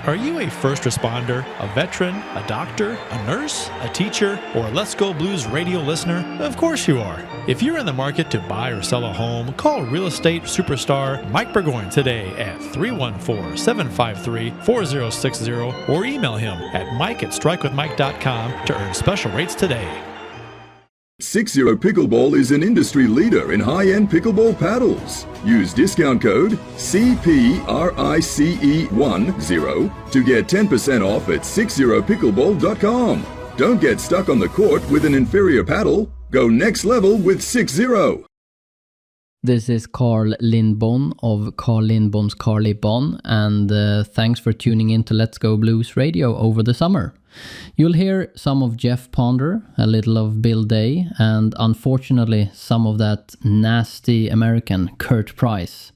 Are you a first responder, a veteran, a doctor, a nurse, a teacher, or a Let's Go Blues radio listener? Of course you are. If you're in the market to buy or sell a home, call real estate superstar Mike Burgoyne today at 314-753-4060 or email him at mike@strikewithmike.com to earn special rates today. 60 Pickleball is an industry leader in high-end pickleball paddles. Use discount code CPRICE10 to get 10% off at 60pickleball.com. Don't get stuck on the court with an inferior paddle. Go next level with 60. This is Carl Lindbom of Carl Lindbom's Carly Bon, and thanks for tuning in to Let's Go Blues Radio over the summer. You'll hear some of Jeff Ponder, a little of Bill Day, and unfortunately some of that nasty American Curt Price.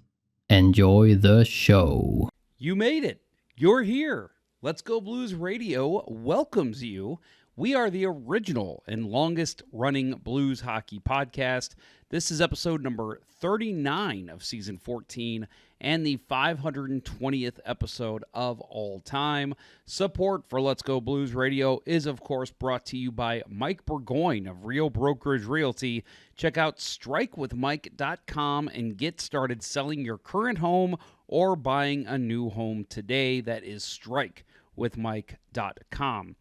Enjoy the show. You made it. You're here. Let's Go Blues Radio welcomes you. We are the original and longest running blues hockey podcast. This is episode number 39 of season 14 and the 520th episode of all time. Support for Let's Go Blues Radio is, of course, brought to you by Mike Burgoyne of Real Brokerage Realty. Check out strikewithmike.com and get started selling your current home or buying a new home today. That is strikewithmike.com.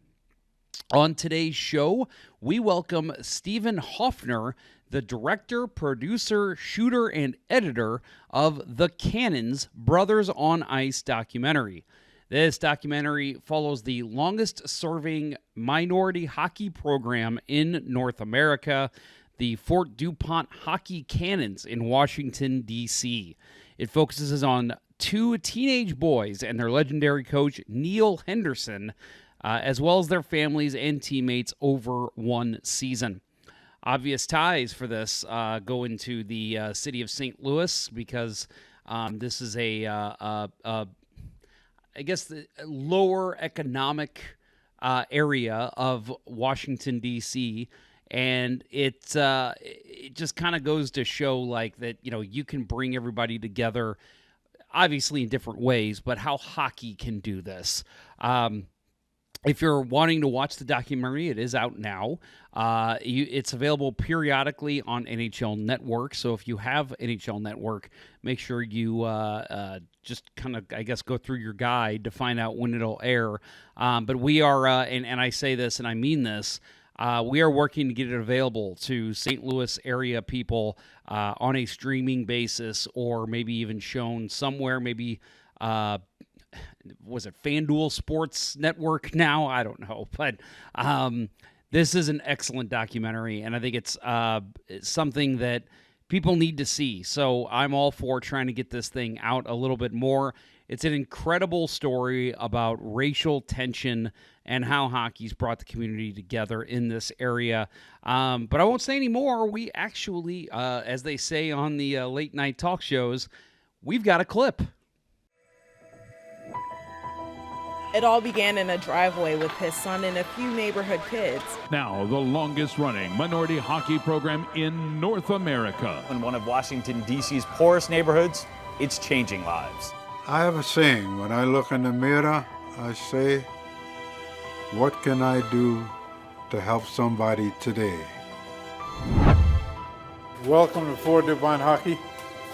On today's show, we welcome Stephen Hoffner, the director, producer, shooter, and editor of The Cannons Brothers on Ice documentary. This documentary follows the longest-serving minority hockey program in North America, the Fort DuPont Hockey Cannons in Washington, D.C. It focuses on two teenage boys and their legendary coach, Neal Henderson, as well as their families and teammates over one season. Obvious ties for this go into the city of St. Louis because this is I guess, the lower economic area of Washington, D.C., and it just kind of goes to show like that, you know, you can bring everybody together, obviously in different ways, but how hockey can do this. If you're wanting to watch the documentary, it is out now. It's available periodically on NHL Network. So if you have NHL Network, make sure you just kind of, I guess, go through your guide to find out when it'll air. But we are, and I say this and I mean this, we are working to get it available to St. Louis area people on a streaming basis, or maybe even shown somewhere, maybe was it FanDuel Sports Network now? I don't know. But this is an excellent documentary, and I think it's something that people need to see. So I'm all for trying to get this thing out a little bit more. It's an incredible story about racial tension and how hockey's brought the community together in this area. But I won't say any more. We actually, as they say on the late night talk shows, we've got a clip. It all began in a driveway with his son and a few neighborhood kids. Now, the longest-running minority hockey program in North America. In one of Washington, D.C.'s poorest neighborhoods, it's changing lives. I have a saying, when I look in the mirror, I say, what can I do to help somebody today? Welcome to Fort DuPont Hockey.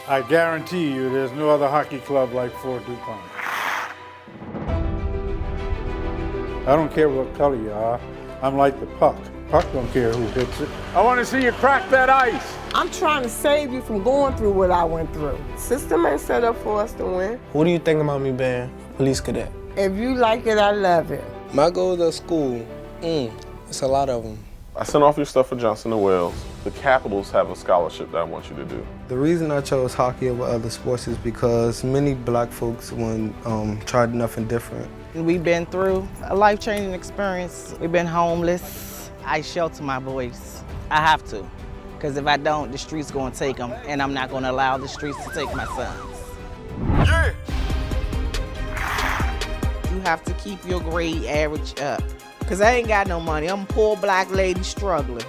I guarantee you there's no other hockey club like Fort DuPont. I don't care what color you are. I'm like the puck. Puck don't care who hits it. I want to see you crack that ice. I'm trying to save you from going through what I went through. System ain't set up for us to win. What do you think about me being police cadet? If you like it, I love it. My goals at school, it's a lot of them. I sent off your stuff for Johnson & Wales. The Capitals have a scholarship that I want you to do. The reason I chose hockey over other sports is because many black folks tried nothing different. We've been through a life-changing experience. We've been homeless. I shelter my boys. I have to, because if I don't, the streets gonna take them, and I'm not gonna allow the streets to take my sons. Yeah! You have to keep your grade average up, because I ain't got no money. I'm a poor black lady struggling.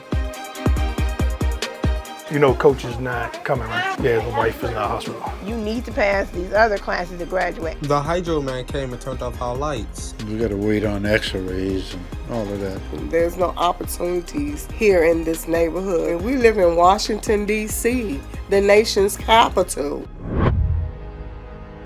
You know, coach is not coming, right? Yeah, the wife is in the hospital. You need to pass these other classes to graduate. The hydro man came and turned off our lights. We got to wait on x-rays and all of that. There's no opportunities here in this neighborhood. We live in Washington, D.C., the nation's capital.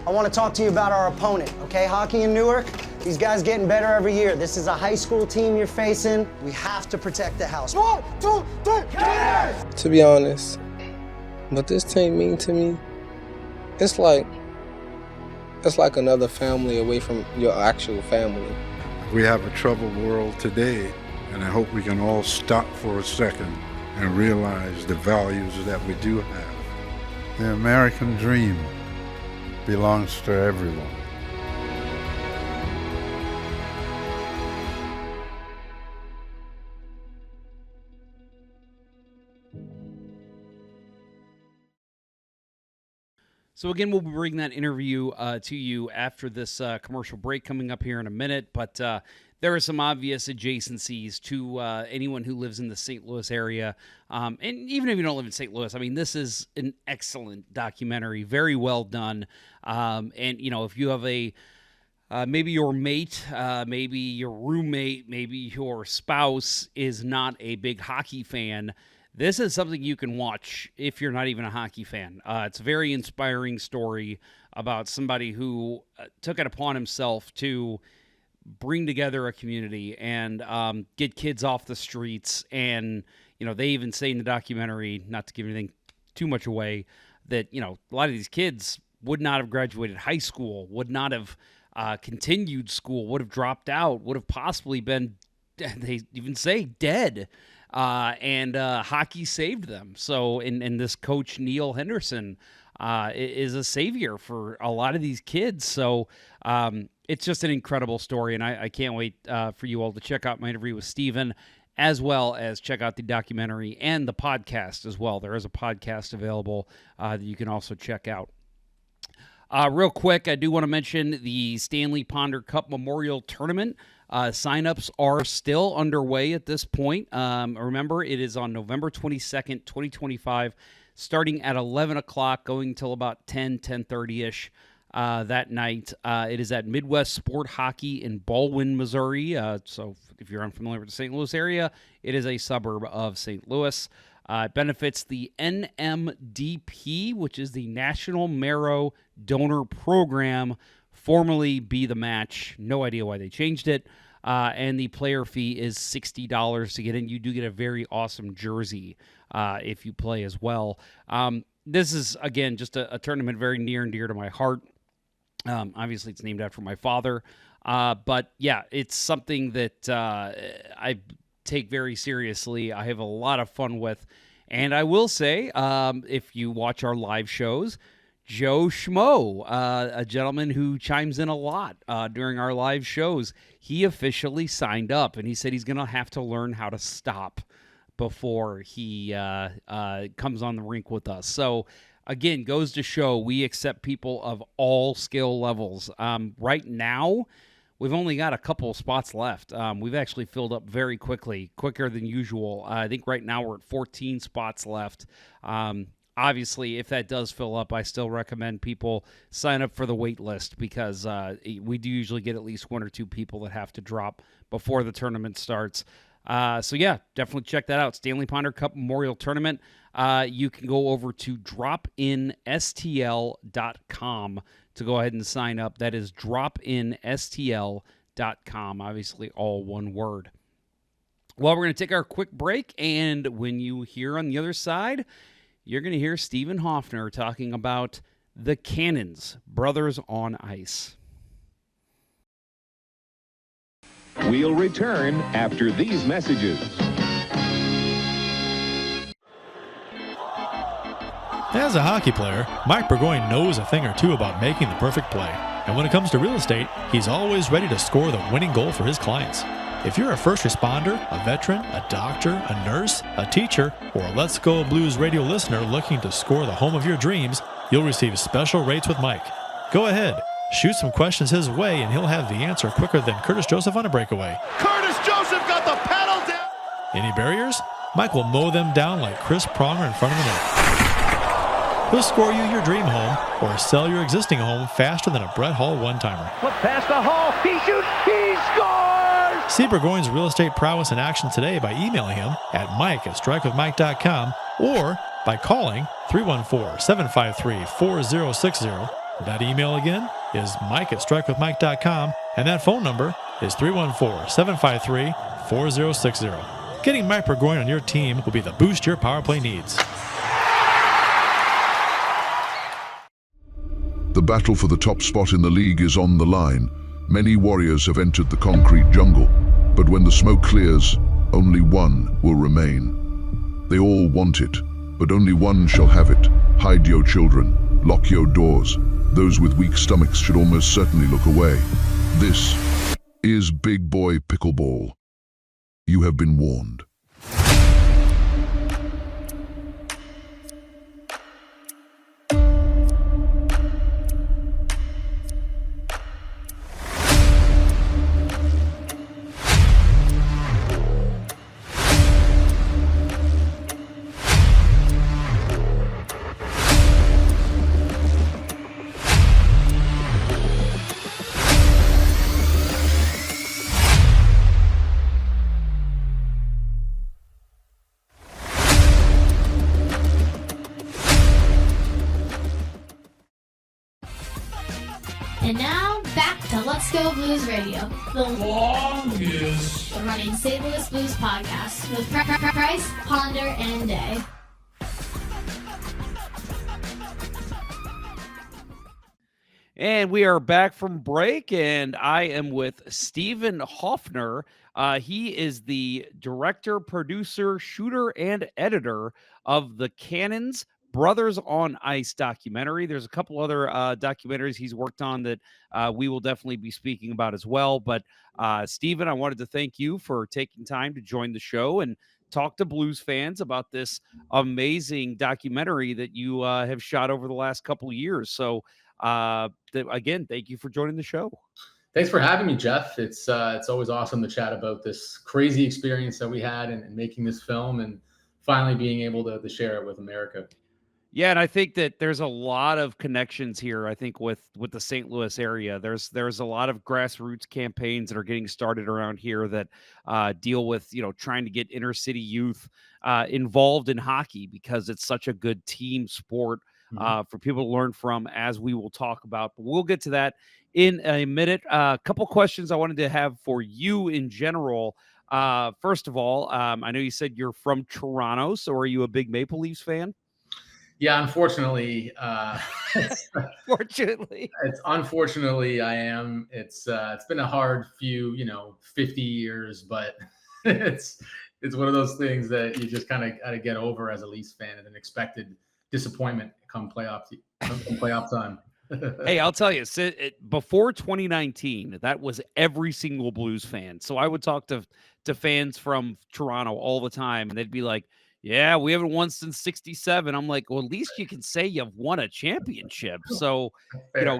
I want to talk to you about our opponent, okay? Hockey in Newark, these guys getting better every year. This is a high school team you're facing. We have to protect the house. 1, 2, 3, Cannons! To be honest, what this team mean to me, it's like another family away from your actual family. We have a troubled world today, and I hope we can all stop for a second and realize the values that we do have. The American dream belongs to everyone. So again, we'll be bringing that interview to you after this commercial break coming up here in a minute. But there are some obvious adjacencies to anyone who lives in the St. Louis area. And even if you don't live in St. Louis, I mean, this is an excellent documentary, very well done. And, you know, if you have a maybe your mate, maybe your roommate, maybe your spouse is not a big hockey fan, this is something you can watch if you're not even a hockey fan. It's a very inspiring story about somebody who took it upon himself to bring together a community and get kids off the streets. And, you know, they even say in the documentary, not to give anything too much away, that, you know, a lot of these kids would not have graduated high school, would not have continued school, would have dropped out, would have possibly been, they even say, dead. And hockey saved them. So, and this coach, Neal Henderson, is a savior for a lot of these kids. So, it's just an incredible story, and I can't wait for you all to check out my interview with Stephen, as well as check out the documentary and the podcast as well. There is a podcast available that you can also check out. Real quick, I do want to mention the Stanley Ponder Cup Memorial Tournament. Sign-ups are still underway at this point. Remember, it is on November 22nd, 2025, starting at 11 o'clock, going till about 10:30-ish that night. It is at Midwest Sport Hockey in Baldwin, Missouri. So if you're unfamiliar with the St. Louis area, it is a suburb of St. Louis. It benefits the NMDP, which is the National Marrow Donor Program, formerly Be the Match. No idea why they changed it. And the player fee is $60 to get in. You do get a very awesome jersey if you play as well. This is, again, just a tournament very near and dear to my heart. Obviously, it's named after my father. But, yeah, it's something that I take very seriously. I have a lot of fun with. And I will say, if you watch our live shows, Joe Schmo, a gentleman who chimes in a lot during our live shows, he officially signed up, and he said he's going to have to learn how to stop before he comes on the rink with us. So, again, goes to show we accept people of all skill levels. Right now, we've only got a couple of spots left. We've actually filled up very quickly, quicker than usual. I think right now we're at 14 spots left. Obviously, if that does fill up, I still recommend people sign up for the wait list because we do usually get at least one or two people that have to drop before the tournament starts. So, yeah, definitely check that out. Stanley Ponder Cup Memorial Tournament. You can go over to dropinstl.com to go ahead and sign up. That is dropinstl.com, obviously all one word. Well, we're going to take our quick break, and when you hear on the other side, you're going to hear Stephen Hoffner talking about The Cannons, Brothers on Ice. We'll return after these messages. As a hockey player, Mike Burgoyne knows a thing or two about making the perfect play. And when it comes to real estate, he's always ready to score the winning goal for his clients. If you're a first responder, a veteran, a doctor, a nurse, a teacher, or a Let's Go Blues radio listener looking to score the home of your dreams, you'll receive special rates with Mike. Go ahead, shoot some questions his way, and he'll have the answer quicker than Curtis Joseph on a breakaway. Curtis Joseph got the paddle down! Any barriers? Mike will mow them down like Chris Pronger in front of the net. He'll score you your dream home or sell your existing home faster than a Brett Hall one-timer. Flip past the Hall. He shoots. He scores! See Burgoyne's real estate prowess in action today by emailing him at mike@strikewithmike.com or by calling 314-753-4060. That email again is mike@strikewithmike.com, and that phone number is 314-753-4060. Getting Mike Burgoyne on your team will be the boost your power play needs. The battle for the top spot in the league is on the line. Many warriors have entered the concrete jungle, but when the smoke clears, only one will remain. They all want it, but only one shall have it. Hide your children, lock your doors. Those with weak stomachs should almost certainly look away. This is Big Boy Pickleball. You have been warned. And now, back to Let's Go Blues Radio, the longest running St. Louis Blues podcast with Price, Ponder, and Day. And we are back from break, and I am with Stephen Hoffner. He is the director, producer, shooter, and editor of the Cannons Brothers on Ice documentary. There's a couple other documentaries he's worked on that we will definitely be speaking about as well. But Stephen, I wanted to thank you for taking time to join the show and talk to Blues fans about this amazing documentary that you have shot over the last couple of years. So again, thank you for joining the show. Thanks for having me, Jeff. It's always awesome to chat about this crazy experience that we had in making this film and finally being able to share it with America. Yeah, and I think that there's a lot of connections here. I think with the St. Louis area, there's a lot of grassroots campaigns that are getting started around here that deal with trying to get inner city youth involved in hockey because it's such a good team sport for people to learn from, as we will talk about. But we'll get to that in a minute. A couple questions I wanted to have for you in general. First of all, I know you said you're from Toronto, so are you a big Maple Leafs fan? Yeah, unfortunately, unfortunately, I am. It's been a hard few, 50 years, but it's one of those things that you just kind of got to get over as a Leafs fan, and an expected disappointment come playoff time. Hey, I'll tell you, before 2019, that was every single Blues fan. So I would talk to fans from Toronto all the time, and they'd be like, yeah, we haven't won since 67. I'm like, well, at least you can say you've won a championship. So,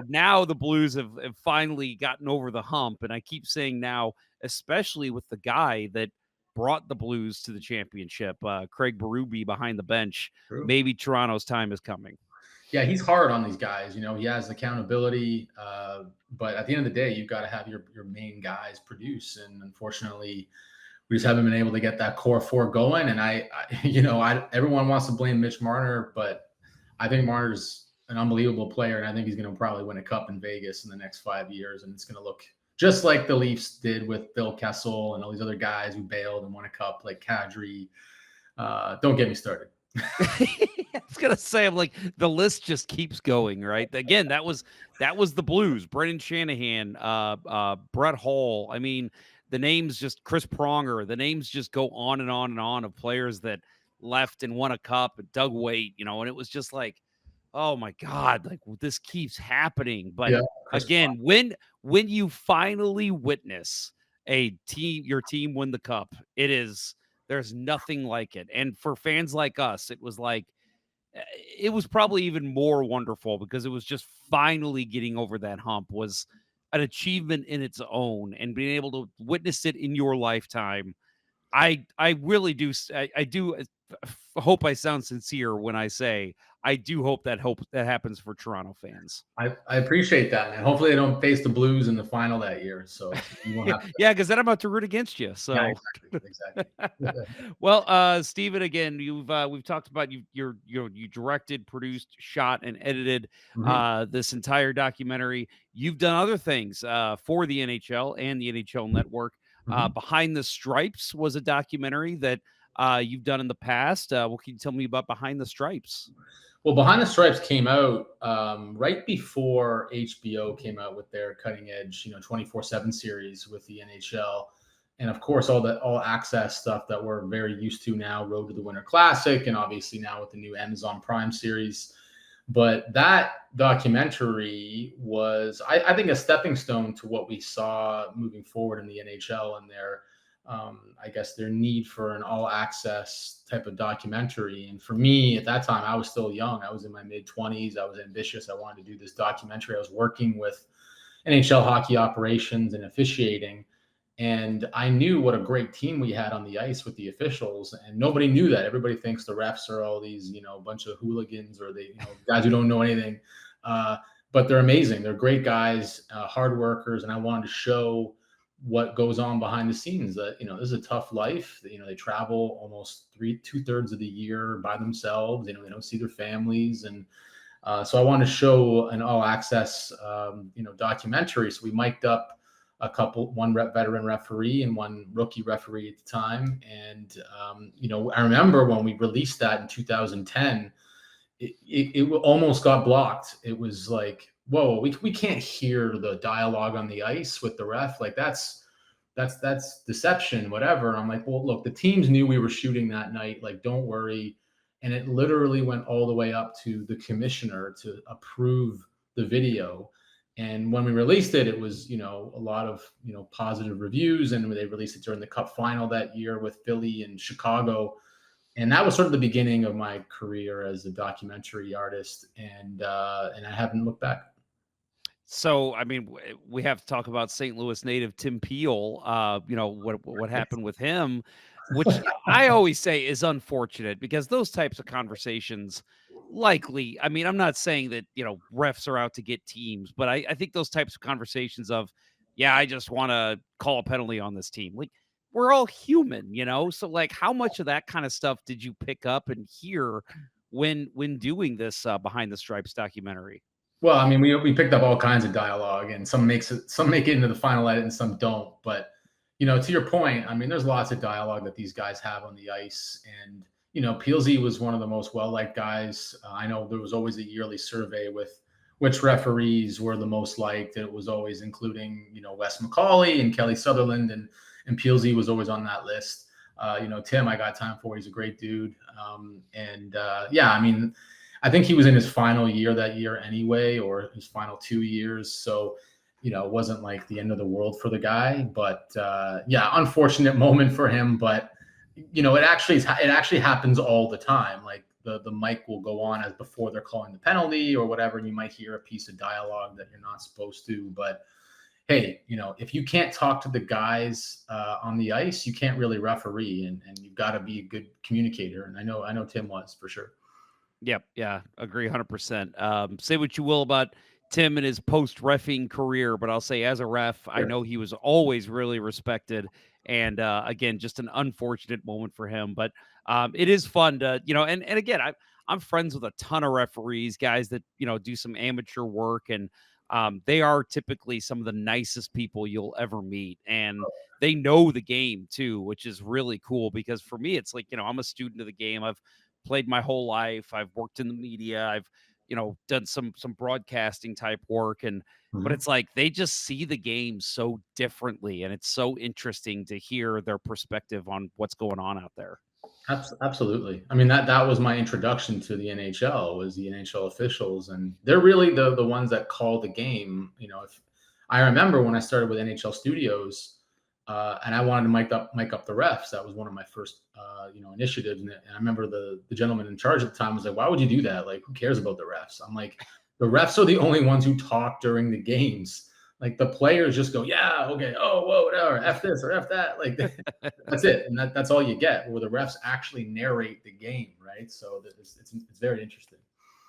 now the Blues have finally gotten over the hump. And I keep saying now, especially with the guy that brought the Blues to the championship, Craig Berube behind the bench, maybe Toronto's time is coming. Yeah, he's hard on these guys. He has accountability. But at the end of the day, you've got to have your main guys produce. And unfortunately, we just haven't been able to get that core four going. And everyone wants to blame Mitch Marner, but I think Marner's an unbelievable player. And I think he's going to probably win a cup in Vegas in the next 5 years. And it's going to look just like the Leafs did with Bill Kessel and all these other guys who bailed and won a cup, like Kadri. Don't get me started. I was gonna say, I'm like, the list just keeps going, right? Again, that was the Blues. Brendan Shanahan, Brett Hall. I mean, the names just Chris Pronger. The names just go on and on and on of players that left and won a cup. Doug Waite, and it was just like, oh my God, like this keeps happening. But again, when you finally witness your team win the cup, there's nothing like it. And for fans like us, it was probably even more wonderful because it was just finally getting over that hump was an achievement in its own, and being able to witness it in your lifetime. I really do. I do hope I sound sincere when I say I do hope that happens for Toronto fans. I appreciate that, man. Hopefully they don't face the Blues in the final that year. So you won't have to. Yeah, because then I'm about to root against you. So Yeah, exactly. well, Steven, again, we've talked about you directed, produced, shot, and edited this entire documentary. You've done other things for the NHL and the NHL Network. Behind the Stripes was a documentary that you've done in the past. What can you tell me about Behind the Stripes? Well, Behind the Stripes came out right before HBO came out with their cutting edge, 24/7 series with the NHL. And of course, all access stuff that we're very used to now, Road to the Winter Classic, and obviously now with the new Amazon Prime series. But that documentary was, I think, a stepping stone to what we saw moving forward in the NHL and their I guess their need for an all access type of documentary. And for me at that time, I was still young. I was in my mid 20s. I was ambitious. I wanted to do this documentary. I was working with NHL hockey operations and officiating. And I knew what a great team we had on the ice with the officials, and nobody knew that. Everybody thinks the refs are all these, bunch of hooligans or guys who don't know anything. But they're amazing. They're great guys, hard workers. And I wanted to show what goes on behind the scenes. That this is a tough life. They travel almost 2/3 of the year by themselves. They don't see their families, and so I wanted to show an all access documentary. So we mic'd up one veteran referee and one rookie referee at the time, and I remember when we released that in 2010, it almost got blocked. It was like, whoa, we can't hear the dialogue on the ice with the ref. Like that's deception, whatever. And I'm like, well, look, the teams knew we were shooting that night. Like, don't worry. And it literally went all the way up to the commissioner to approve the video. And when we released it, it was, a lot of, positive reviews. And they released it during the Cup final that year with Philly and Chicago. And that was sort of the beginning of my career as a documentary artist. And I haven't looked back. So, I mean, we have to talk about St. Louis native Tim Peel. What happened with him, which I always say is unfortunate because those types of conversations likely, I mean, I'm not saying that, refs are out to get teams, but I think those types of conversations of, yeah, I just want to call a penalty on this team. Like, we're all human, So, like, how much of that kind of stuff did you pick up and hear when doing this Behind the Stripes documentary? Well, I mean, we picked up all kinds of dialogue, and some make it into the final edit and some don't. But, to your point, I mean, there's lots of dialogue that these guys have on the ice. And, Peelsy was one of the most well-liked guys. I know there was always a yearly survey with which referees were the most liked. It was always including, Wes McCauley and Kelly Sutherland, and Peelsy was always on that list. Tim, I got time for. He's a great dude. I mean, I think he was in his final year that year anyway, or his final 2 years. So, it wasn't like the end of the world for the guy, but unfortunate moment for him. But, it actually happens all the time. Like the mic will go on as before they're calling the penalty or whatever. And you might hear a piece of dialogue that you're not supposed to, but hey, if you can't talk to the guys on the ice, you can't really referee, and you've got to be a good communicator. And I know Tim was, for sure. Yep. Yeah. Agree 100%. Say what you will about Tim and his post-reffing career, but I'll say as a ref, I know he was always really respected. And again, just an unfortunate moment for him. But it is fun to, and again, I'm friends with a ton of referees, guys that, do some amateur work, and they are typically some of the nicest people you'll ever meet. And they know the game too, which is really cool because for me, it's like, I'm a student of the game. I've played my whole life. I've worked in the media. I've, done some broadcasting type work. And, but it's like, they just see the game so differently. And it's so interesting to hear their perspective on what's going on out there. Absolutely. I mean, that was my introduction to the NHL, was the NHL officials. And they're really the ones that call the game. If I remember when I started with NHL Studios, and I wanted to mic up the refs. That was one of my first, initiatives. And I remember the gentleman in charge at the time was like, "Why would you do that? Like, who cares about the refs?" I'm like, "The refs are the only ones who talk during the games. Like the players just go, yeah, okay, oh, whoa, whatever, F this or F that. Like that's it. And that's all you get, where the refs actually narrate the game, right? So it's very interesting.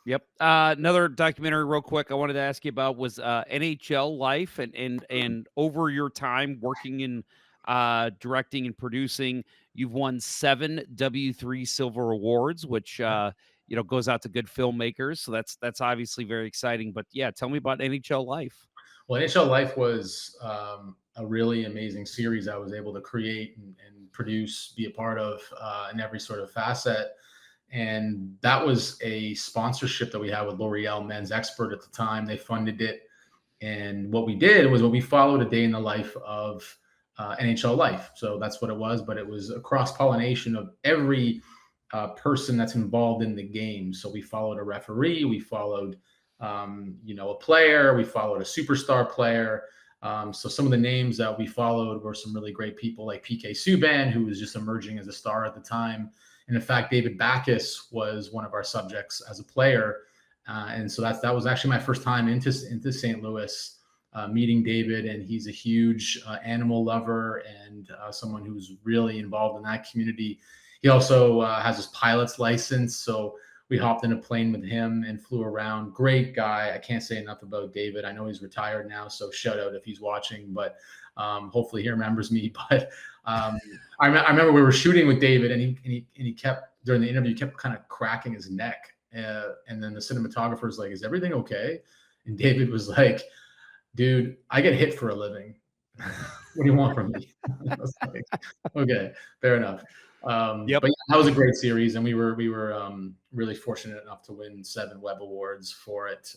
Yep. Another documentary real quick I wanted to ask you about was NHL life and over your time working in directing and producing, you've won 7 W3 Silver Awards, which goes out to good filmmakers. So that's obviously very exciting. But yeah, tell me about NHL life. Well, NHL Life was a really amazing series I was able to create and produce, be a part of in every sort of facet. And that was a sponsorship that we had with L'Oreal Men's Expert at the time. They funded it. And what we did was we followed a day in the life of NHL Life. So that's what it was. But it was a cross-pollination of every person that's involved in the game. So we followed a referee. We followed, a player. We followed a superstar player. So some of the names that we followed were some really great people like PK Subban, who was just emerging as a star at the time. And in fact, David Backus was one of our subjects as a player. And so that was actually my first time into St. Louis, meeting David. And he's a huge animal lover and someone who's really involved in that community. He also has his pilot's license. So we hopped in a plane with him and flew around. Great guy. I can't say enough about David. I know he's retired now, so shout out if he's watching, but hopefully he remembers me. But I remember we were shooting with David, and he kept, during the interview, kept kind of cracking his neck. And then the cinematographer's like, "Is everything okay?" And David was like, "Dude, I get hit for a living. What do you want from me?" I was like, okay, fair enough. But yeah, that was a great series, and we were really fortunate enough to win 7 Web Awards for it.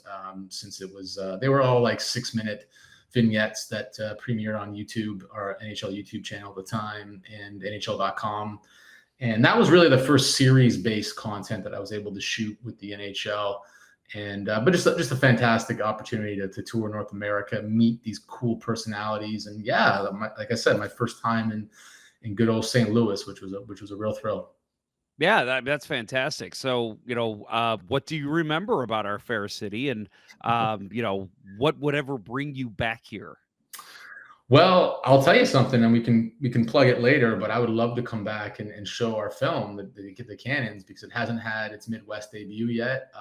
Since it was, they were all like 6-minute vignettes that premiered on YouTube, our NHL YouTube channel at the time, and NHL.com. And that was really the first series-based content that I was able to shoot with the NHL. And but just a fantastic opportunity to tour North America, meet these cool personalities, and yeah, like I said, my first time in good old St. Louis, which was a real thrill. Yeah, that's fantastic. So, what do you remember about our fair city, and what would ever bring you back here? Well, I'll tell you something, and we can plug it later, but I would love to come back and show our film, the Cannons, because it hasn't had its Midwest debut yet.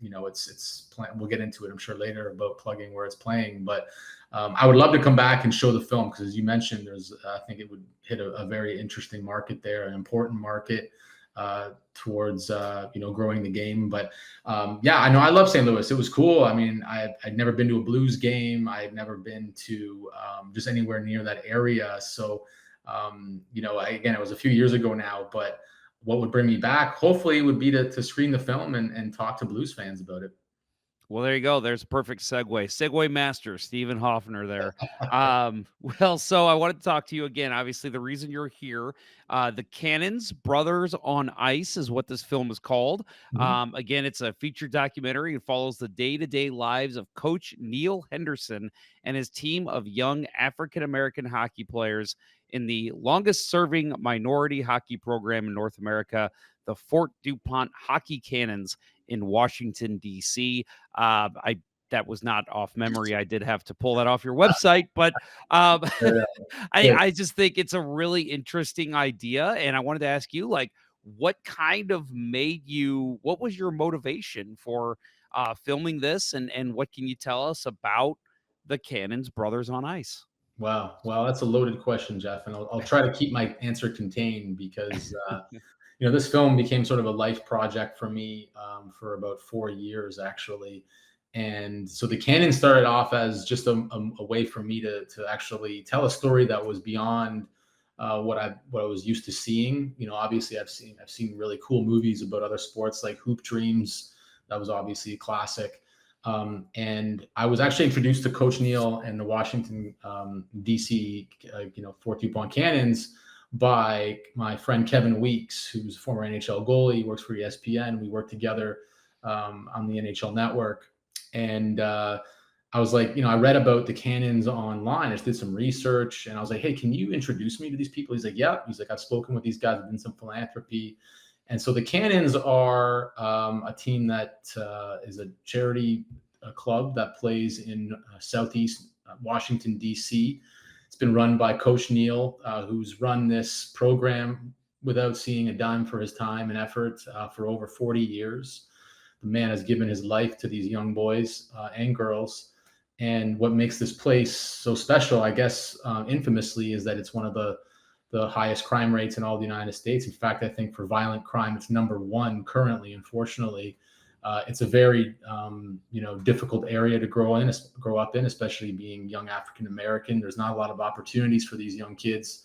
We'll get into it, I'm sure, later about plugging where it's playing, but I would love to come back and show the film, because as you mentioned, I think it would hit a very interesting market there, an important market towards growing the game. But yeah, I know I love St. Louis. It was cool. I mean, I'd never been to a Blues game. I had never been to just anywhere near that area. So again, it was a few years ago now, but what would bring me back hopefully would be to screen the film and talk to Blues fans about it. Well, there you go. There's a perfect segue. Segue master, Stephen Hoffner there. So I wanted to talk to you again. Obviously, the reason you're here, The Cannons, Brothers on Ice is what this film is called. Again, it's a feature documentary. It follows the day-to-day lives of Coach Neal Henderson and his team of young African-American hockey players in the longest-serving minority hockey program in North America, the Fort DuPont Hockey Cannons in Washington, D.C. That was not off memory. I did have to pull that off your website, but I just think it's a really interesting idea. And I wanted to ask you, what was your motivation for filming this? And what can you tell us about the Cannons, Brothers on Ice? Wow. Well, that's a loaded question, Jeff. And I'll try to keep my answer contained, because this film became sort of a life project for me for about 4 years, actually. And so the Cannons started off as just a way for me to actually tell a story that was beyond what I was used to seeing. Obviously I've seen really cool movies about other sports like Hoop Dreams. That was obviously a classic. And I was actually introduced to Coach Neal and the Washington, D.C., Fort DuPont Cannons by my friend Kevin Weeks, who's a former NHL goalie. He works for ESPN. We worked together on the NHL Network. And I was like, I read about the Cannons online. I just did some research, and I was like, hey, can you introduce me to these people? He's like, yeah. He's like, I've spoken with these guys. I've done some philanthropy. And so the Cannons are a team that is a charity club that plays in Southeast Washington, D.C. It's been run by Coach Neal, who's run this program without seeing a dime for his time and effort for over 40 years. The man has given his life to these young boys and girls. And what makes this place so special, I guess, infamously, is that it's one of the highest crime rates in all the United States. In fact, I think for violent crime, it's number one currently, unfortunately. It's a very, difficult area to grow up in, especially being young African-American. There's not a lot of opportunities for these young kids.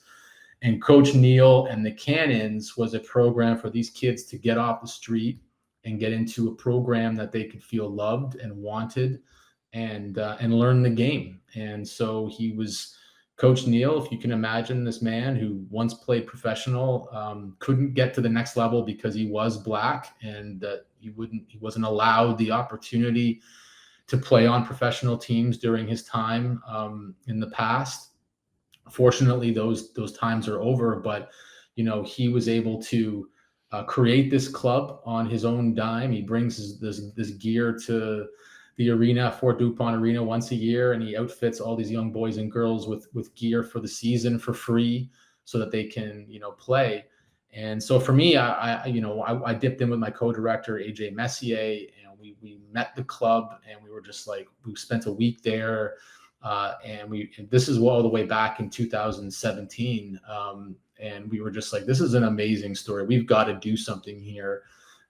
And Coach Neal and the Cannons was a program for these kids to get off the street and get into a program that they could feel loved and wanted and learn the game. And so he was Coach Neal. If you can imagine, this man who once played professional, couldn't get to the next level because he was Black, and he wasn't allowed the opportunity to play on professional teams during his time in the past. Fortunately, those times are over, but he was able to create this club on his own dime. He brings this gear to the arena, Fort Dupont Arena, once a year, and he outfits all these young boys and girls with gear for the season for free, so that they can play. And so for me, I dipped in with my co-director AJ Messier, and we met the club, and we were just like, we spent a week there. And this is all the way back in 2017. And we were just like, this is an amazing story. We've got to do something here.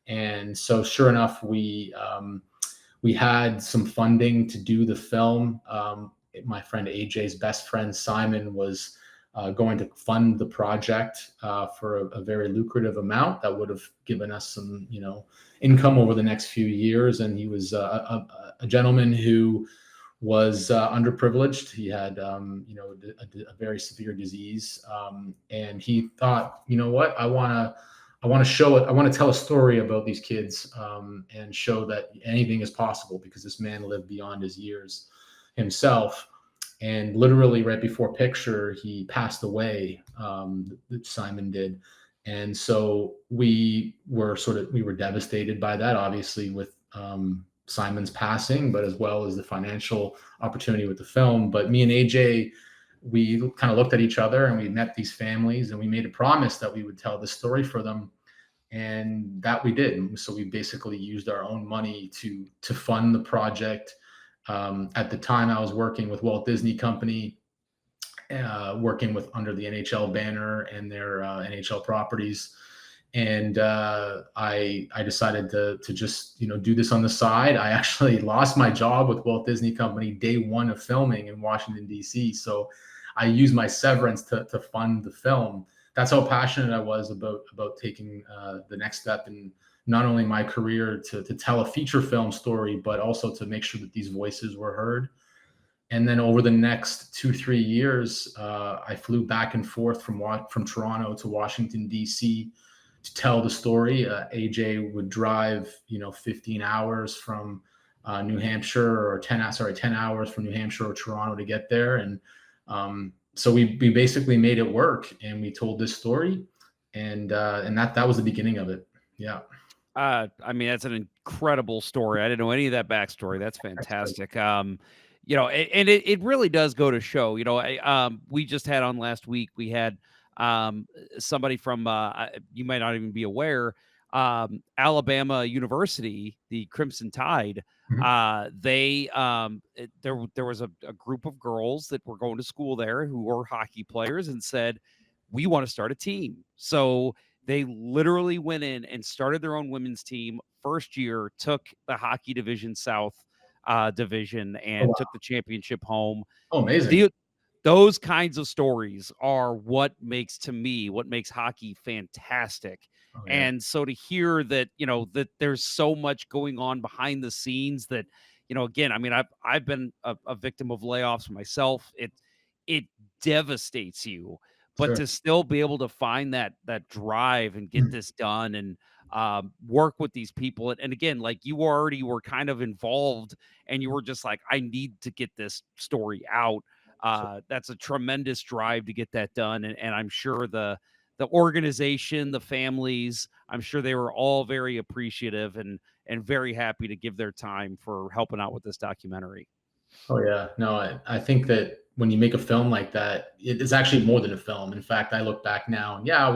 And so sure enough, we had some funding to do the film. My friend AJ's best friend, Simon, was going to fund the project for a very lucrative amount that would have given us some, income over the next few years. And he was a gentleman who was underprivileged. He had, a very severe disease. And he thought, you know what, I want to show it. I want to tell a story about these kids and show that anything is possible, because this man lived beyond his years himself. And literally right before picture, he passed away. Simon did. And so we were devastated by that, obviously, with Simon's passing, but as well as the financial opportunity with the film. But me and AJ, we kind of looked at each other, and we met these families, and we made a promise that we would tell this story for them. And that we did. So we basically used our own money to fund the project. At the time, I was working with Walt Disney Company, working under the NHL banner and their NHL properties. And I decided to just do this on the side. I actually lost my job with Walt Disney Company day one of filming in Washington, D.C. So I used my severance to fund the film. That's how passionate I was about taking the next step in not only my career to tell a feature film story, but also to make sure that these voices were heard. And then over the next 2-3 years, I flew back and forth from Toronto to Washington, D.C. to tell the story. AJ would drive, 15 hours from New Hampshire, or 10 hours from New Hampshire or Toronto to get there. And so we basically made it work, and we told this story, and that was the beginning of it. Yeah. I mean, that's an incredible story. I didn't know any of that backstory. That's fantastic. And it really does go to show, we just had on last week, we had somebody from, you might not even be aware, Alabama University, the Crimson Tide. There was a group of girls that were going to school there who were hockey players, and said, we want to start a team. So they literally went in and started their own women's team. First year, took the Hockey Division South division, and took the championship home. Oh, amazing. Those kinds of stories are what makes hockey fantastic. Oh, yeah. And so to hear that, that there's so much going on behind the scenes that, again, I mean, I've been a victim of layoffs myself. It devastates you. But Sure. To still be able to find that drive and get this done, and work with these people. And again, like, you already were kind of involved, and you were just like, I need to get this story out. That's a tremendous drive to get that done. And I'm sure the organization, the families, I'm sure they were all very appreciative and very happy to give their time for helping out with this documentary. Oh yeah, no, I think that when you make a film like that, it's actually more than a film. In fact, I look back now and yeah,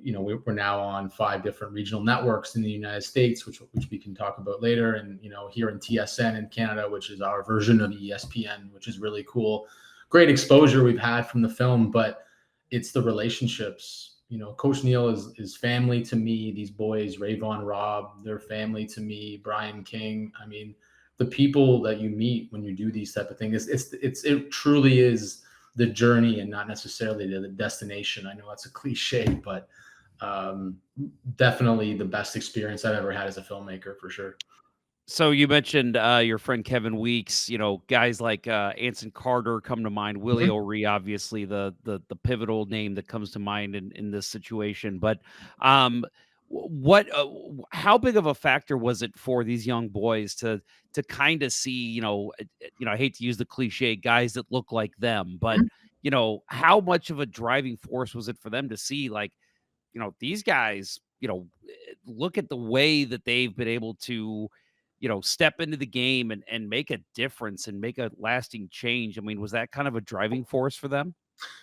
we're now on 5 different regional networks in the United States, which we can talk about later. And, here in TSN in Canada, which is our version of ESPN, which is really cool. Great exposure we've had from the film, but it's the relationships. Coach Neal is family to me. These boys, Rayvon, Rob, they're family to me. Brian King. I mean, the people that you meet when you do these type of things, it truly is the journey and not necessarily the destination. I know that's a cliche, but definitely the best experience I've ever had as a filmmaker, for sure. So you mentioned your friend Kevin Weeks, guys like Anson Carter come to mind, Willie O'Ree, obviously the pivotal name that comes to mind in this situation. But how big of a factor was it for these young boys to kind of see, I hate to use the cliche, guys that look like them, but how much of a driving force was it for them to see, like, these guys, look at the way that they've been able to step into the game and make a difference and make a lasting change. I mean, was that kind of a driving force for them?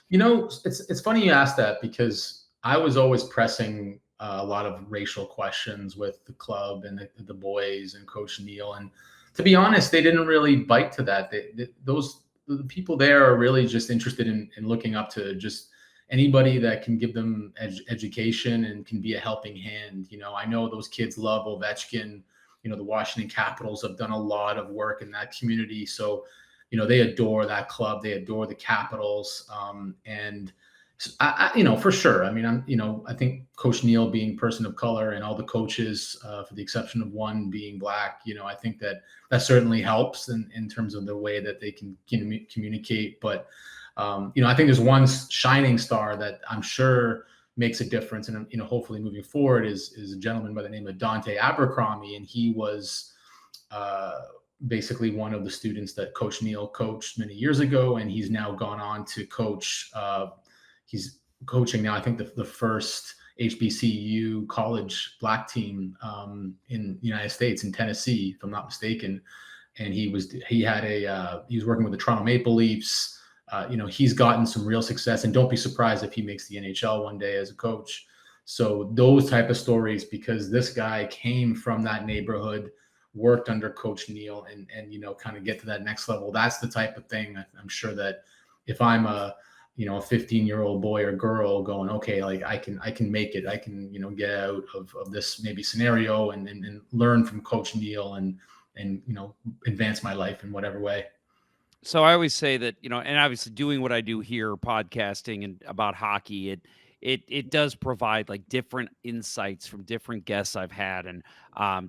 It's funny you asked that, because I was always pressing a lot of racial questions with the club and the boys and Coach Neal. And to be honest, they didn't really bite to that. The people there are really just interested in looking up to just anybody that can give them education and can be a helping hand. I know those kids love Ovechkin. The Washington Capitals have done a lot of work in that community. So, they adore that club. They adore the Capitals. And I for sure. I mean, I think Coach Neal being person of color and all the coaches, for the exception of one being black, I think that certainly helps in terms of the way that they can communicate. But, I think there's one shining star that I'm sure makes a difference, and hopefully moving forward is a gentleman by the name of Dante Abercrombie, and he was basically one of the students that Coach Neal coached many years ago, and he's now gone on to coach. He's coaching now, I think, the first HBCU college black team in the United States, in Tennessee, if I'm not mistaken. And he was working with the Toronto Maple Leafs. He's gotten some real success, and don't be surprised if he makes the NHL one day as a coach. So those type of stories, because this guy came from that neighborhood, worked under Coach Neal, and kind of get to that next level. That's the type of thing I'm sure that if I'm a 15-year-old boy or girl going, okay, like I can make it, I can, get out of this maybe scenario and learn from Coach Neal and advance my life in whatever way. So I always say that, and obviously doing what I do here, podcasting and about hockey, it does provide like different insights from different guests I've had. And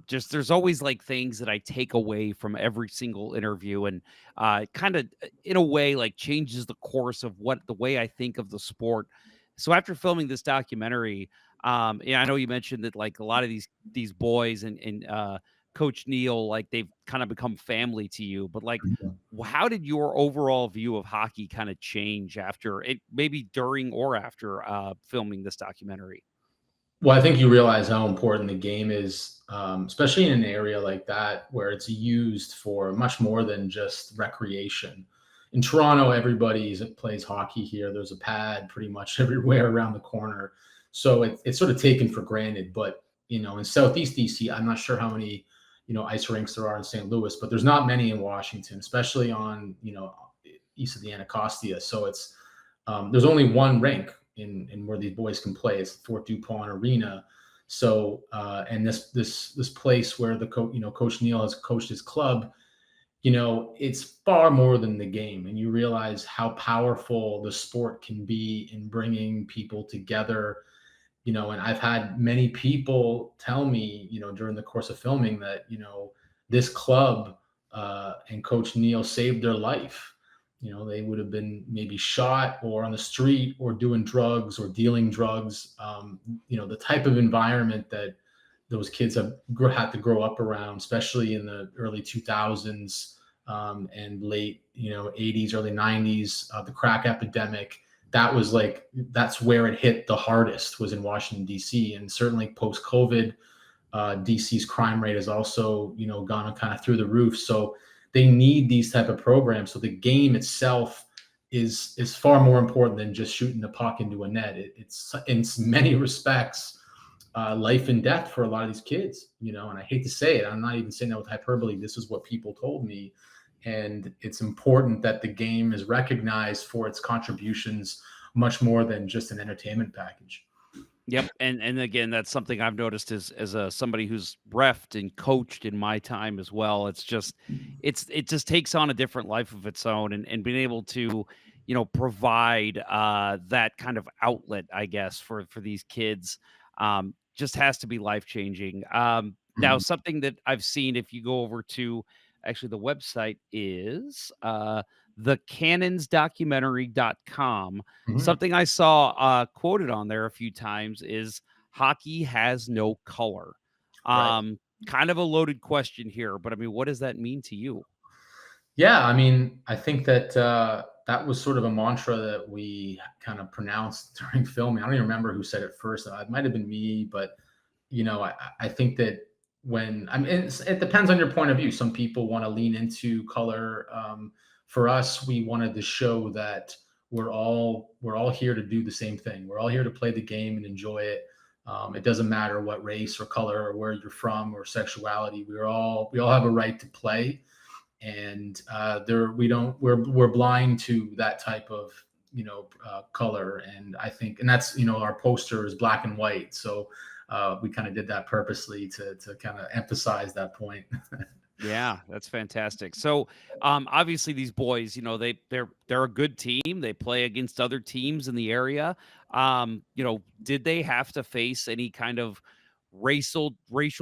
just there's always like things that I take away from every single interview, and kind of in a way like changes the course of the way I think of the sport. So after filming this documentary, I know you mentioned that like a lot of these boys and Coach Neal, like they've kind of become family to you, but like, how did your overall view of hockey kind of change after it, maybe during or after filming this documentary? Well, I think you realize how important the game is, especially in an area like that where it's used for much more than just recreation. In Toronto, everybody plays hockey here. There's a pad pretty much everywhere around the corner. So it's sort of taken for granted. But, in Southeast DC, I'm not sure how many ice rinks there are in St. Louis, but there's not many in Washington, especially on, east of the Anacostia. So it's, there's only one rink in where these boys can play. It's Fort DuPont Arena. So, and this place where Coach Neal has coached his club, it's far more than the game. And you realize how powerful the sport can be in bringing people together. And I've had many people tell me, during the course of filming that, this club and Coach Neal saved their life. They would have been maybe shot or on the street or doing drugs or dealing drugs. The type of environment that those kids have had to grow up around, especially in the early 2000s and late, 80s, early 90s, the crack epidemic. That's where it hit the hardest, was in Washington, D.C. And certainly post-COVID, D.C.'s crime rate has also, gone kind of through the roof. So they need these type of programs. So the game itself is far more important than just shooting the puck into a net. It's in many respects life and death for a lot of these kids, and I hate to say it, I'm not even saying that with hyperbole. This is what people told me. And it's important that the game is recognized for its contributions much more than just an entertainment package. Yep, and again, that's something I've noticed as somebody who's refed and coached in my time as well. It just takes on a different life of its own, and being able to, provide that kind of outlet, I guess, for these kids, just has to be life changing. Now, something that I've seen, if you go over to, actually, the website is thecannonsdocumentary.com. Something I saw quoted on there a few times is hockey has no color. Kind of a loaded question here, but I mean, what does that mean to you? Yeah, I mean, I think that that was sort of a mantra that we kind of pronounced during filming. I don't even remember who said it first. It might have been me, but I think that it depends on your point of view. Some people want to lean into color. For us, we wanted to show that we're all here to do the same thing. We're all here to play the game and enjoy it. It doesn't matter what race or color or where you're from or sexuality. We all have a right to play, and we're blind to that type of color. And I think, and that's our poster is black and white, so we kind of did that purposely to kind of emphasize that point. Yeah, that's fantastic. So, obviously, these boys, they're a good team. They play against other teams in the area. Did they have to face any kind of racial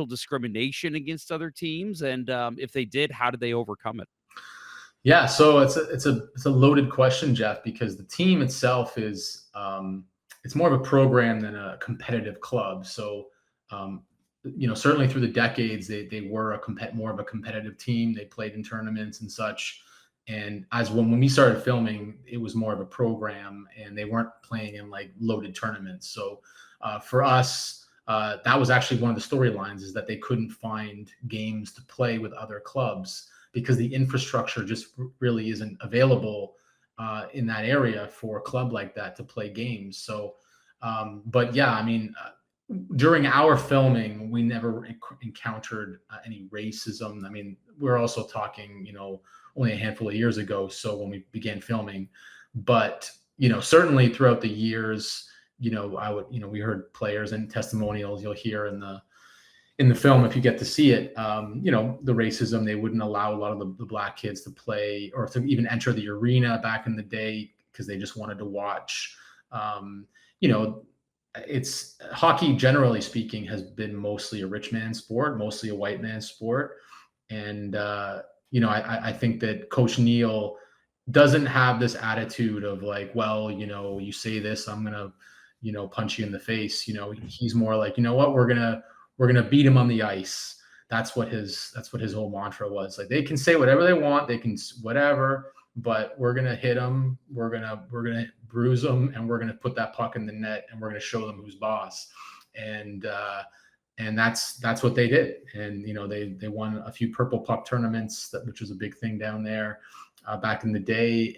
discrimination against other teams? And if they did, how did they overcome it? Yeah, so it's a loaded question, Jeff, because the team itself is it's more of a program than a competitive club. So certainly through the decades, they were more of a competitive team. They played in tournaments and such. And when we started filming, it was more of a program, and they weren't playing in like loaded tournaments. So for us, that was actually one of the storylines, is that they couldn't find games to play with other clubs because the infrastructure just really isn't available in that area for a club like that to play games. So, but yeah, I mean, during our filming, we never encountered any racism. I mean, we're also talking, only a handful of years ago. So when we began filming, but, certainly throughout the years, we heard players and testimonials you'll hear in the film, if you get to see it, the racism. They wouldn't allow a lot of the black kids to play or to even enter the arena back in the day because they just wanted to watch. It's hockey, generally speaking, has been mostly a rich man's sport, mostly a white man's sport. And, I think that Coach Neal doesn't have this attitude of like, well, you say this, I'm going to, punch you in the face. He's more like, you know what, we're going to beat him on the ice. That's what his whole mantra was. Like, they can say whatever they want, they can whatever, but we're going to hit them. We're going to bruise them, and we're going to put that puck in the net, and we're going to show them who's boss. And that's what they did. And, they won a few purple puck tournaments, which was a big thing down there back in the day.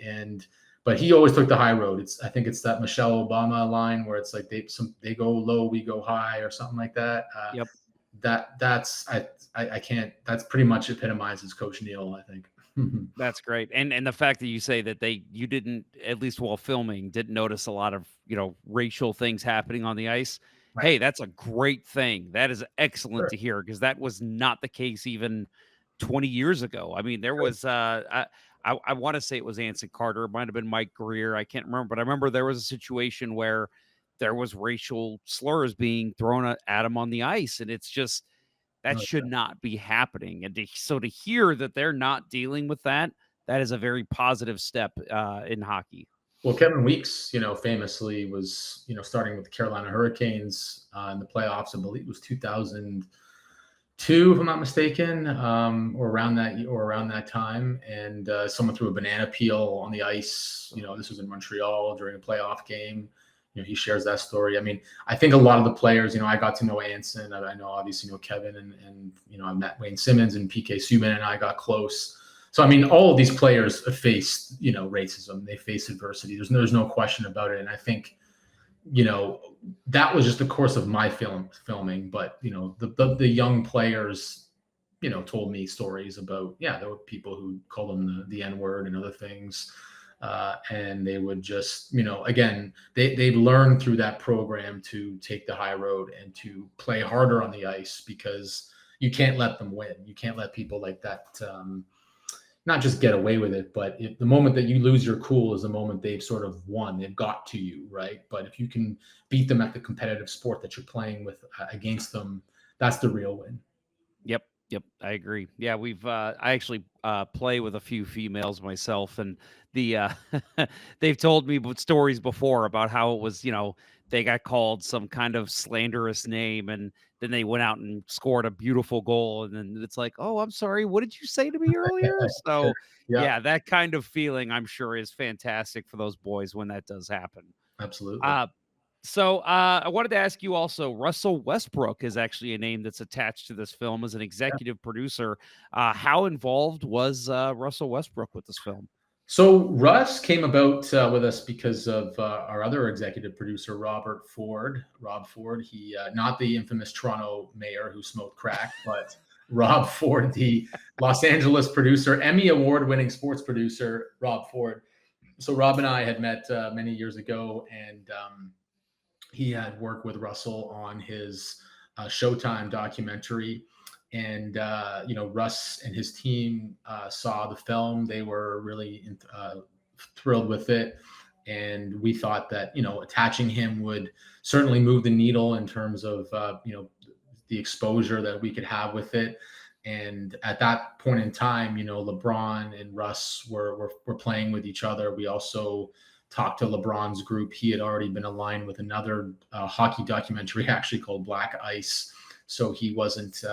But he always took the high road. I think it's that Michelle Obama line where it's like they go low, we go high, or something like that. Yep. I can't. That's pretty much epitomizes Coach Neal, I think. That's great. And the fact that you say that you didn't, at least while filming, didn't notice a lot of, racial things happening on the ice. Right. Hey, that's a great thing. That is excellent to hear, because that was not the case even 20 years ago. I mean, there was I want to say it was Anson Carter. It might have been Mike Greer. I can't remember, but I remember there was a situation where there was racial slurs being thrown at him on the ice. And it's just, that should not be happening. And to hear that they're not dealing with that, that is a very positive step in hockey. Well, Kevin Weeks, famously was, starting with the Carolina Hurricanes in the playoffs. I believe it was 2002, if I'm not mistaken, or around that time. And someone threw a banana peel on the ice. This was in Montreal during a playoff game. He shares that story. I mean, I think a lot of the players, I got to know Anson. I know, obviously, Kevin, and I met Wayne Simmons and PK Subban, and I got close. So, I mean, all of these players have faced, racism. They face adversity. There's no question about it. And I think, that was just the course of my filming. But, the young players, told me stories about, there were people who called them the N-word and other things. And they would just, again, they learned through that program to take the high road and to play harder on the ice, because you can't let them win. You can't let people like that, not just get away with it, but the moment that you lose your cool is the moment they've sort of won. They've got to you, right? But if you can beat them at the competitive sport that you're playing with against them, that's the real win. Yep, I agree. Yeah, I actually play with a few females myself, and they've told me stories before about how it was, they got called some kind of slanderous name, and then they went out and scored a beautiful goal, and then it's like, oh, I'm sorry, what did you say to me earlier? So yeah, that kind of feeling, I'm sure, is fantastic for those boys when that does happen. Absolutely. So I wanted to ask you also, Russell Westbrook is actually a name that's attached to this film as an executive producer. How involved was Russell Westbrook with this film? So Russ came about with us because of our other executive producer, Rob Ford. He, not the infamous Toronto mayor who smoked crack, but Rob Ford, the Los Angeles producer, Emmy award-winning sports producer, Rob Ford. So Rob and I had met many years ago, and he had worked with Russell on his Showtime documentary. And, Russ and his team saw the film. They were really thrilled with it. And we thought that, attaching him would certainly move the needle in terms of, the exposure that we could have with it. And at that point in time, LeBron and Russ were playing with each other. We also talked to LeBron's group. He had already been aligned with another hockey documentary actually called Black Ice. So he wasn't,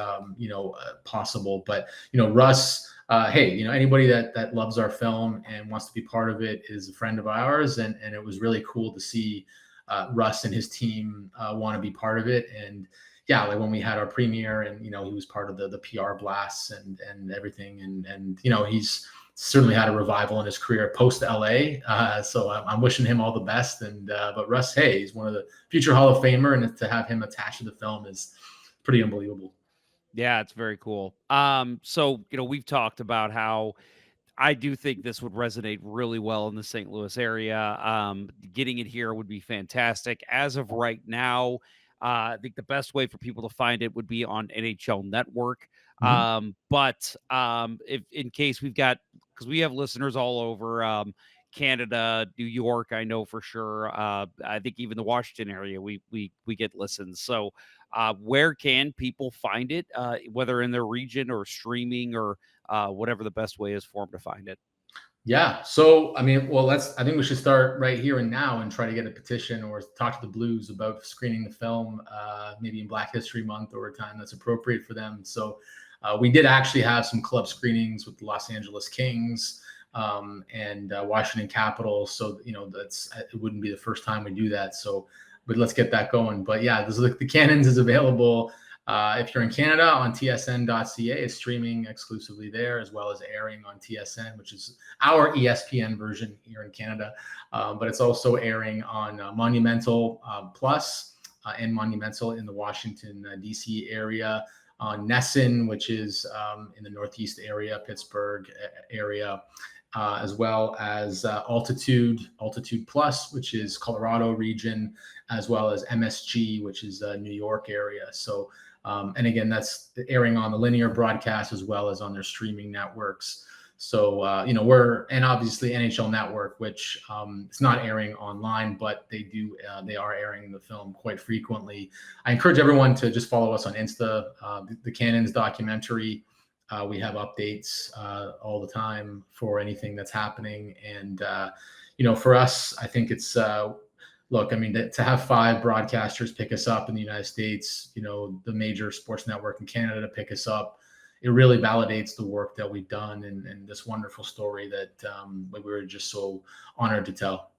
possible. But, Russ, hey, anybody that loves our film and wants to be part of it is a friend of ours. And it was really cool to see Russ and his team want to be part of it. And yeah, like when we had our premiere and, he was part of the PR blasts and everything. And he's certainly had a revival in his career post LA. So I'm wishing him all the best. And, but Russ, hey, he's one of the future Hall of Famer, and to have him attached to the film is pretty unbelievable. Yeah, it's very cool. So, we've talked about how I do think this would resonate really well in the St. Louis area. Getting it here would be fantastic. As of right now, I think the best way for people to find it would be on NHL Network. But if in case because we have listeners all over Canada, New York, I know for sure. I think even the Washington area, we get listens. So where can people find it, whether in their region or streaming or whatever the best way is for them to find it? Yeah. So, I mean, I think we should start right here and now and try to get a petition or talk to the Blues about screening the film, maybe in Black History Month or a time that's appropriate for them. So we did actually have some club screenings with the Los Angeles Kings and Washington Capitals. So, it wouldn't be the first time we do that. So, but let's get that going. But yeah, the Cannons is available. If you're in Canada on tsn.ca, it's streaming exclusively there, as well as airing on TSN, which is our ESPN version here in Canada. But it's also airing on Monumental Plus and Monumental in the Washington, D.C. area, on Nesson, which is in the Northeast area, Pittsburgh area, as well as Altitude Plus, which is Colorado region, as well as MSG, which is New York area. So, and again, that's airing on the linear broadcast as well as on their streaming networks. So, and obviously NHL Network, which it's not airing online, but they are airing the film quite frequently. I encourage everyone to just follow us on Insta, the Cannons documentary. We have updates all the time for anything that's happening. And, for us, I think it's, look, I mean, to have 5 broadcasters pick us up in the United States, the major sports network in Canada to pick us up, it really validates the work that we've done and this wonderful story that we were just so honored to tell.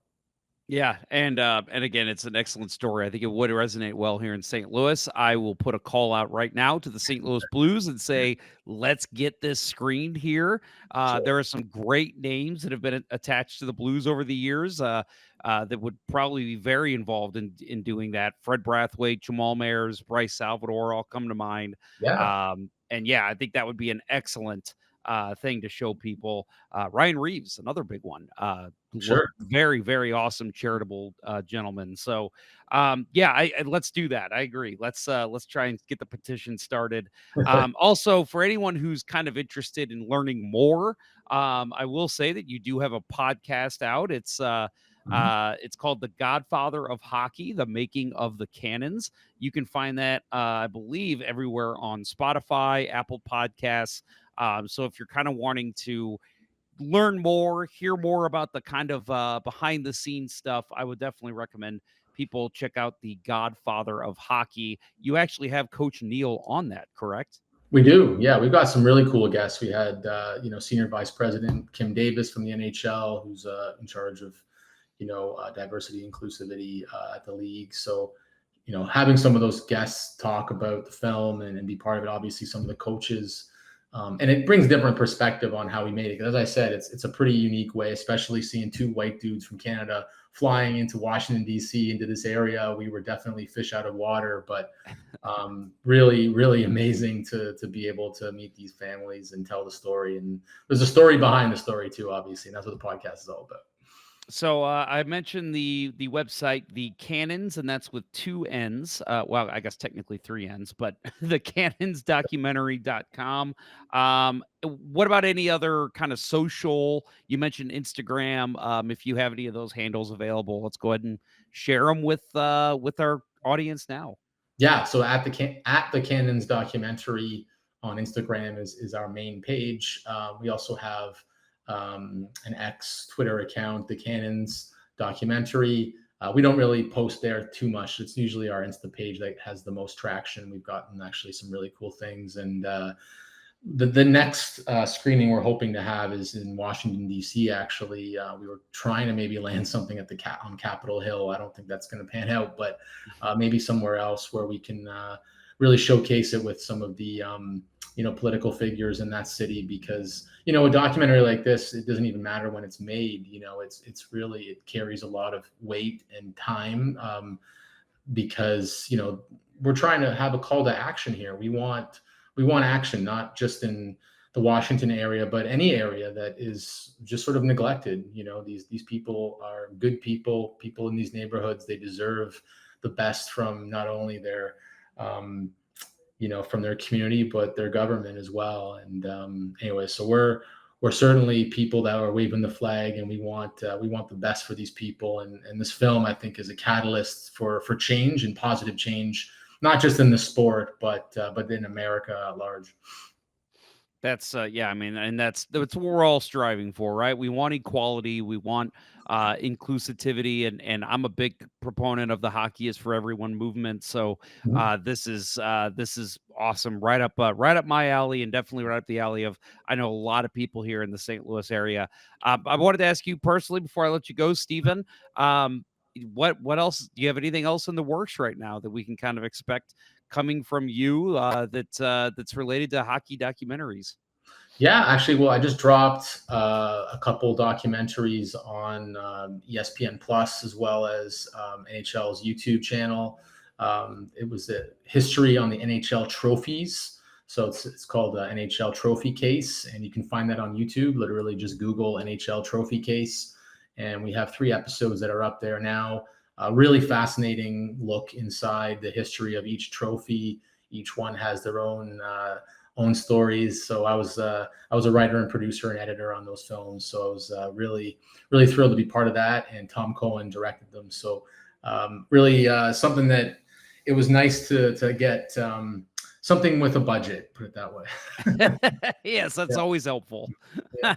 Yeah, and again, it's an excellent story. I think it would resonate well here in St. Louis. I will put a call out right now to the St. Louis Blues and say, let's get this screened here. There are some great names that have been attached to the Blues over the years that would probably be very involved in doing that. Fred Brathwaite, Jamal Mayers, Bryce Salvador all come to mind. Yeah. And yeah, I think that would be an excellent thing to show people. Ryan Reeves, another big one. Sure. Very, very awesome charitable gentleman. So, yeah, let's do that. I agree. Let's try and get the petition started. Also, for anyone who's kind of interested in learning more, I will say that you do have a podcast out. It's called The Godfather of Hockey: The Making of the Cannons. You can find that, I believe, everywhere on Spotify, Apple Podcasts. So if you're kind of wanting to learn more, hear more about the kind of behind the scenes stuff, I would definitely recommend people check out The Godfather of Hockey. You actually have Coach Neal on that, correct? We do. Yeah, we've got some really cool guests. We had, Senior Vice President Kim Davis from the NHL, who's in charge of, diversity, inclusivity at the league. So, having some of those guests talk about the film and be part of it, obviously some of the coaches, and it brings different perspective on how we made it. Because as I said, it's a pretty unique way, especially seeing two white dudes from Canada flying into Washington, D.C., into this area. We were definitely fish out of water, but really, really amazing to be able to meet these families and tell the story. And there's a story behind the story too, obviously, and that's what the podcast is all about. So I mentioned the website, The Cannons, and that's with two N's. Well, I guess technically three N's, but thecannonsdocumentary.com. What about any other kind of social? You mentioned Instagram. If you have any of those handles available, let's go ahead and share them with our audience now. Yeah, so at the Cannons documentary on Instagram is our main page. We also have an X Twitter account, The Cannons documentary. We don't really post there too much. It's usually our Insta page that has the most traction. We've gotten actually some really cool things. And the next screening we're hoping to have is in Washington, D.C. Actually, we were trying to maybe land something at on Capitol Hill. I don't think that's going to pan out, but maybe somewhere else where we can really showcase it with some of the political figures in that city. Because a documentary like this, it doesn't even matter when it's made. It's really, it carries a lot of weight and time, because we're trying to have a call to action here. We want action, not just in the Washington area, but any area that is just sort of neglected. These people are good people in these neighborhoods. They deserve the best from not only their from their community, but their government as well. And anyway, so we're certainly people that are waving the flag, and we want the best for these people. And this film, I think, is a catalyst for change and positive change, not just in the sport, but in America at large. That's yeah, I mean, and that's what we're all striving for, right? We want equality, we want inclusivity, and I'm a big proponent of the hockey is for everyone movement. So this is awesome, right up my alley, and definitely right up the alley of, I know, a lot of people here in the St. Louis area. I wanted to ask you personally before I let you go, Stephen. What else? Do you have anything else in the works right now that we can kind of expect coming from you that's related to hockey documentaries? Yeah, actually, well, I just dropped a couple documentaries on ESPN Plus, as well as NHL's YouTube channel. It was a history on the NHL trophies. So it's called the NHL Trophy Case, and you can find that on YouTube. Literally just Google NHL Trophy Case. And we have 3 episodes that are up there now. A really fascinating look inside the history of each trophy. Each one has their own stories. So I was a writer and producer and editor on those films. So I was really, really thrilled to be part of that. And Tom Cohen directed them. So really something that it was nice to get something with a budget, put it that way. Yes, that's always helpful. Yeah.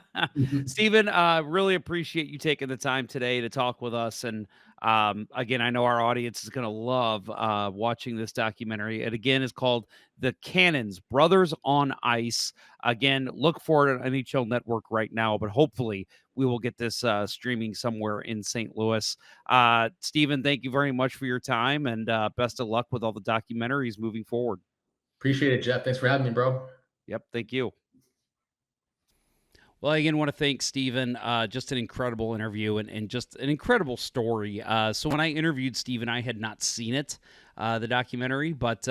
Stephen, really appreciate you taking the time today to talk with us. And Again, I know our audience is going to love watching this documentary. It again is called The Cannons, Brothers on Ice. Again, look for it on NHL Network right now, but hopefully we will get this streaming somewhere in St. Louis. Stephen, thank you very much for your time, and best of luck with all the documentaries moving forward. Appreciate it, Jeff. Thanks for having me, bro. Yep, thank you. Well, I again want to thank Stephen. Just an incredible interview and just an incredible story. So when I interviewed Stephen, I had not seen it, the documentary, but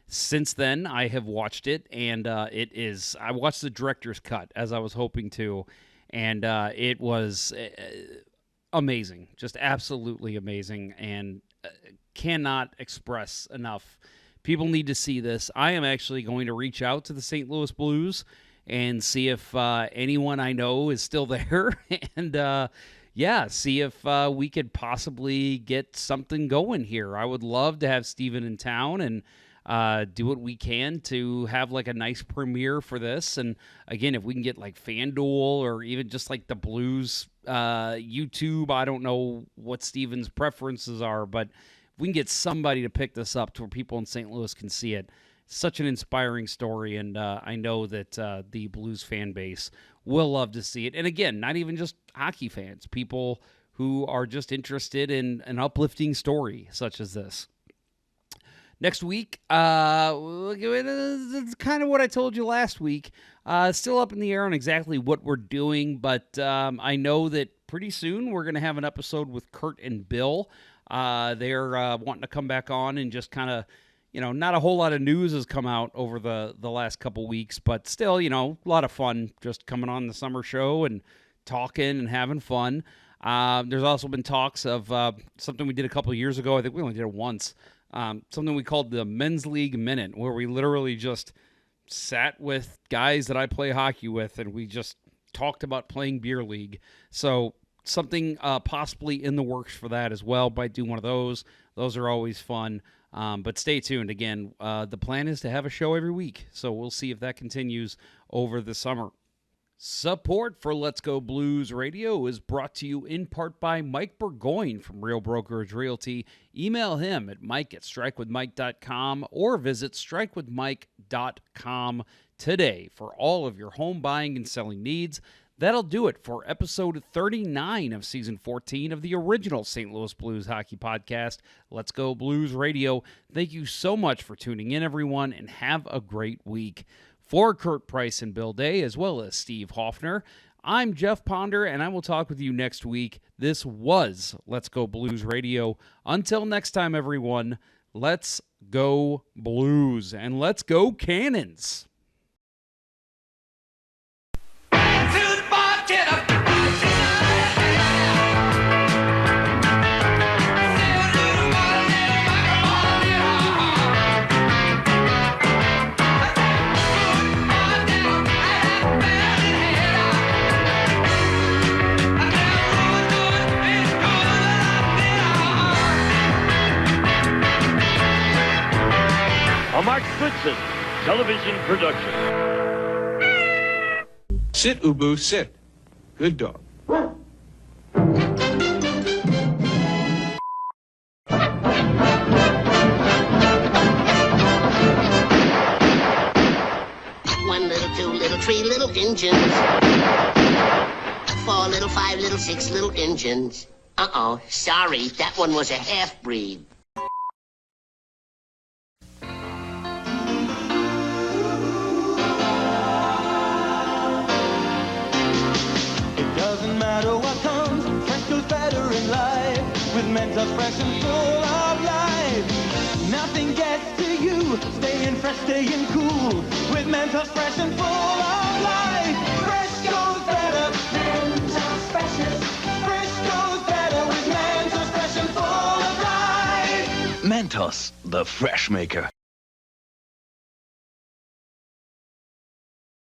since then I have watched it, and I watched the director's cut as I was hoping to, and it was amazing, just absolutely amazing, and cannot express enough. People need to see this. I am actually going to reach out to the St. Louis Blues and see if anyone I know is still there, and see if we could possibly get something going here. I would love to have Stephen in town and do what we can to have like a nice premiere for this. And again, if we can get like FanDuel or even just like the Blues YouTube, I don't know what Stephen's preferences are, but if we can get somebody to pick this up to where people in St. Louis can see it. Such an inspiring story, and I know that the Blues fan base will love to see it. And again, not even just hockey fans, people who are just interested in an uplifting story such as this. Next week, it's kind of what I told you last week. Still up in the air on exactly what we're doing, but I know that pretty soon we're going to have an episode with Curt and Bill. They're wanting to come back on and just kind of, not a whole lot of news has come out over the last couple weeks, but still, a lot of fun just coming on the summer show and talking and having fun. There's also been talks of something we did a couple of years ago. I think we only did it once. Something we called the Men's League Minute, where we literally just sat with guys that I play hockey with, and we just talked about playing beer league. So something possibly in the works for that as well. Might do one of those. Those are always fun. But stay tuned. Again, the plan is to have a show every week, so we'll see if that continues over the summer. Support for Let's Go Blues Radio is brought to you in part by Mike Burgoyne from Real Brokerage Realty. Email him at mike@strikewithmike.com or visit strikewithmike.com today for all of your home buying and selling needs. That'll do it for episode 39 of season 14 of the original St. Louis Blues hockey podcast, Let's Go Blues Radio. Thank you so much for tuning in, everyone, and have a great week. For Curt Price and Bill Day, as well as Steve Hoffner, I'm Jeff Ponder, and I will talk with you next week. This was Let's Go Blues Radio. Until next time, everyone, let's go Blues, and let's go Cannons. A Mark Goodson television production. Sit, Ubu, sit. Good dog. One little, two little, three little engines. 4 little, 5 little, 6 little engines. Uh-oh, sorry, that one was a half-breed. Mentos fresh and full of life. Nothing gets to you. Staying fresh, staying cool. With Mentos fresh and full of life. Fresh goes better. Mentos freshness. Fresh goes better with Mentos fresh and full of life. Mentos, the fresh maker.